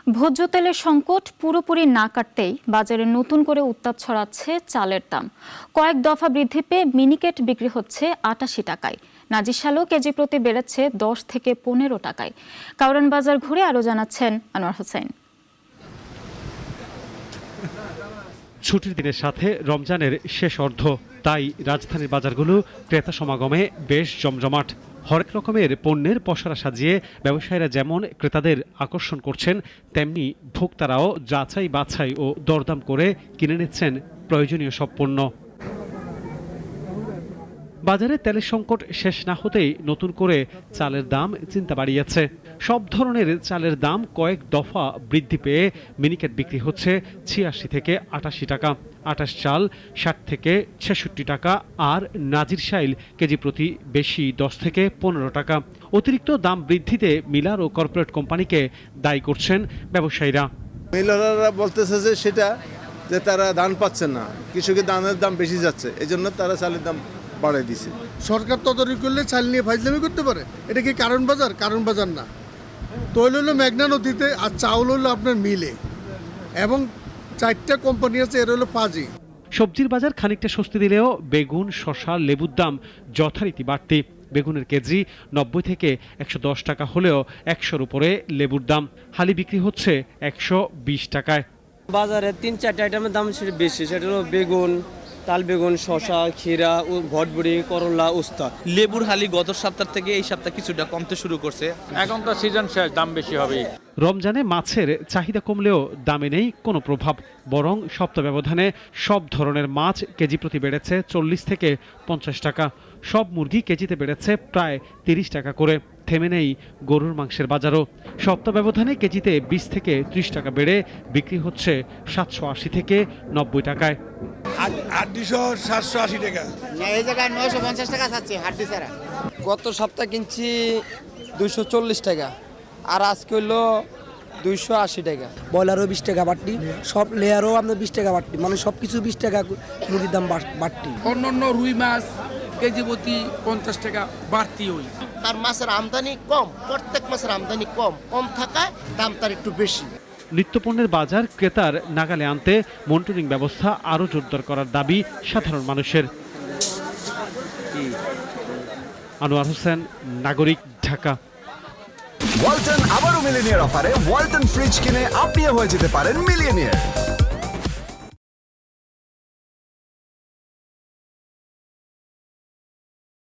ভোজ্য তেলের সংকট পুরোপুরি না কাটতেই বাজারে নতুন করে উত্তাপ ছড়াচ্ছে চালের দাম। কয়েক দফা বৃদ্ধি পেয়ে মিনিকেট বিক্রি হচ্ছে ৮৮ টাকায়। নাজিরশালও কেজি প্রতি বেড়েছে ১০ থেকে ১৫ টাকায়। কারওয়ান বাজার ঘুরে আরও জানাচ্ছেন আনোয়ার হোসেন। ছুটির দিনের সাথে রমজানের শেষ অর্ধ, তাই রাজধানীর বাজারগুলো ক্রেতা সমাগমে বেশ জমজমাট। হরেক রকমের পণ্যের পসরা সাজিয়ে ব্যবসায়ীরা যেমন ক্রেতাদের আকর্ষণ করছেন, তেমনি ভোক্তারাও যাচাই বাছাই ও দরদাম করে কিনে নিচ্ছেন প্রয়োজনীয় সব পণ্য। বাজারে তেলের সংকট শেষ না হতেই নতুন করে চালের দাম চিন্তা বাড়িয়েছে। সব ধরনের চালের দাম কয়েক দফা বৃদ্ধি পেয়ে মিনিকেট বিক্রি হচ্ছে ৮৬ থেকে ৮৮ টাকা, আটাশ চাল ৬০ থেকে ৬৬ টাকা, আর নাজিরশাইল কেজি প্রতি বেশি ১০ থেকে ১৫ টাকা। অতিরিক্ত দাম বৃদ্ধিতে মিলার ও কর্পোরেট কোম্পানিকে দায়ী করছেন ব্যবসায়ীরা। মিলাররা বলতেছে যে সেটা যে তারা ধান পাচ্ছে না, কৃষকের ধানের দাম বেশি যাচ্ছে, এই জন্য তারা চালের দাম বাড়াই দিছে। সরকার তদারকি করলে চাল নিয়ে ফাইজলামি করতে পারে। এটা কি কারণ বাজার? কারণ বাজার না। তৈল হলো মেঘনা নদীতে, আর চাউল হলো আপনার মিলে, এবং ৪টা কোম্পানি আছে, এর হলো 5ই। সবজির বাজার খানিকটা স্বস্তি দিলেও বেগুন, শসা, লেবুর দাম যথারীতি বাড়তি। বেগুনের কেজি ৯০ থেকে ১১০ টাকা হলেও ১০০-র উপরে লেবুর দাম। হালি বিক্রি হচ্ছে ১২০ টাকায়। বাজারে ৩-৪টা আইটেমের দাম বেশি, সেটা হলো বেগুন, তাল বেগুন, শসা, ক্ষীরা, ভটভুড়ি, করলা, উস্তা। লেবুর হালি গত সপ্তাহ থেকে এই সপ্তাহ কিছুটা কমতে শুরু করছে। এখন তো সিজন শেষ, দাম বেশি হবে। রমজানে মাছের চাহিদা কমলেও দামে নেই কোনো প্রভাব, বরং সপ্তাহ ব্যবধানে সব ধরনের মাছ কেজি প্রতি বেড়েছে ৪০ থেকে ৫০ টাকা। সব মুরগি কেজিতে বেড়েছে প্রায় ৩০ টাকা করে। থেমে নেই গরুর মাংসের বাজারও। সপ্তাহ ব্যবধানে কেজিতে ২০ থেকে ৩০ টাকা বেড়ে বিক্রি হচ্ছে ৭৮০ থেকে ৯০ টাকায়। হাড্ডিসহ ৭৮০ টাকা, এই জায়গায় ৯৫০ টাকা চাচ্ছি হাড্ডি ছাড়া। গত সপ্তাহ কিনছি ২৪০ টাকা, আর আজকে হইলো ২৮০ টাকা। ব্রয়লারও ২০ টাকা বাড়তি, সব লেয়ারও আপনার ২০ টাকা বাড়তি, মানে সব কিছু ২০ টাকা মুরগির দাম বাড়তি। অন্যান্য রুই মাছ কেজি প্রতি ৫০ টাকা বাড়তি হই। তার মাছের আমদানি কম, প্রত্যেক মাছের আমদানি কম থাকায় দাম তার একটু বেশি। নিত্যপণ্যের বাজার ক্রেতার নাগালে আনতে মনিটরিং ব্যবস্থা আরও জোরদার করার দাবি সাধারণ মানুষের। আনোয়ার হোসেন, নাগরিক, ঢাকা। ওয়ালটন আবারও মিলিনিয়ার অফারে ওয়ালটন ফ্রিজ কিনে আপনিও হয়ে যেতে পারেন মিলিয়নিয়ার।